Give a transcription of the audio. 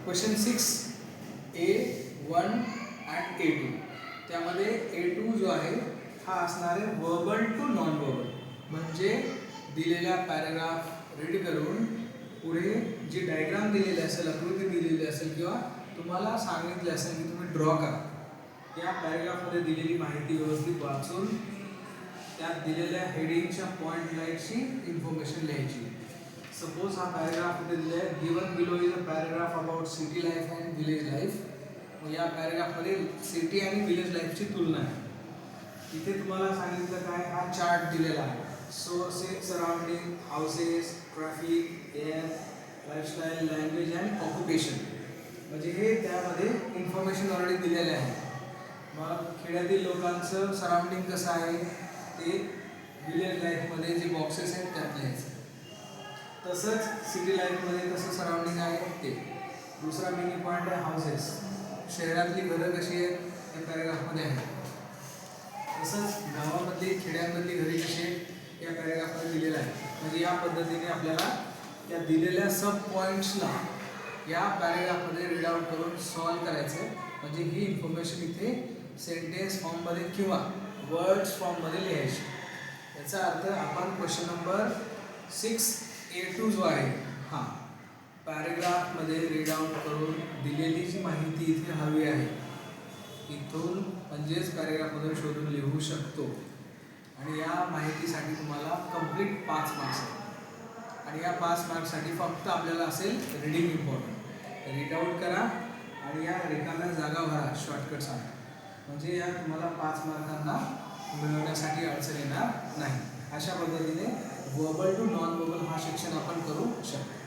Question 6 A1 and A2 त्यामध्ये A2 जो आहे हा असणार आहे वर्बल टू नॉन वर्बल, म्हणजे दिलेला पॅराग्राफ रीड करून पुढे जी डायग्राम दिलेली असेल, आकृती दिलेली असेल किंवा तुम्हाला सांगितले असेल की तुम्ही ड्रॉ करा, त्या पॅराग्राफमध्ये दिलेली माहिती व्यवस्थित वाचून त्यात दिलेल्या हेडिंगच्या पॉइंट लाईटची इन्फॉर्मेशन लिहायची. सपोज हा पॅराग्राफ इथे दिला आहे, given below is a paragraph about city life and village life. या पॅराग्राफमध्ये सिटी आणि विलेज लाईफची तुलना आहे. इथे तुम्हाला सांगितलं काय, हा चार्ट दिलेला आहे. Sources, surrounding, houses, traffic, air, lifestyle, language and occupation, म्हणजे हे त्यामध्ये इन्फॉर्मेशन ऑलरेडी दिलेले आहे. मग खेड्यातील लोकांचं सराउंडिंग कसं आहे ते विलेज लाईफमध्ये जे बॉक्सेस आहेत त्यात लिहायचं. तसंच सिटी लाईफमध्ये कसं सराउंडिंग आहे ते. दुसरा मिनी पॉईंट आहे हाऊसेस, शहरातली घरं कशी आहेत या पॅराग्राफमध्ये आहे. तसंच गावामधली खेड्यांमधली घरे कशी आहेत या पॅराग्राफमध्ये दिलेलं आहे. म्हणजे या पद्धतीने आपल्याला त्या दिलेल्या सब पॉईंट्सला या पॅराग्राफमध्ये रीड आउट करून सॉल्व करायचं. म्हणजे ही इन्फॉर्मेशन इथे सेंटेन्स फॉर्ममध्ये किंवा वर्ड्स फॉर्ममध्ये लिहायची. याचा अर्थ आपण क्वेश्चन नंबर 6A2 जो आहे हा पॅराग्राफमध्ये रीड आउट करून दिलेली जी माहिती इथे हवी आहे इथून म्हणजेच पॅराग्राफमधून शोधून लिहू शकतो. आणि या माहितीसाठी तुम्हाला कंप्लीट 5 मार्क्स आहेत. आणि या 5 मार्क्ससाठी फक्त आपल्याला असेल रीडिंग इम्पॉर्टंट. रीड आउट करा आणि या रिकाम्या जागा भरा शॉर्टकट सांगा, म्हणजे या तुम्हाला 5 मार्कांना मिळवण्यासाठी अडचण येणार नाही. अशा पद्धतीने वर्बल टू नॉन वर्बल हा शिक्षण आपण करू शकतो.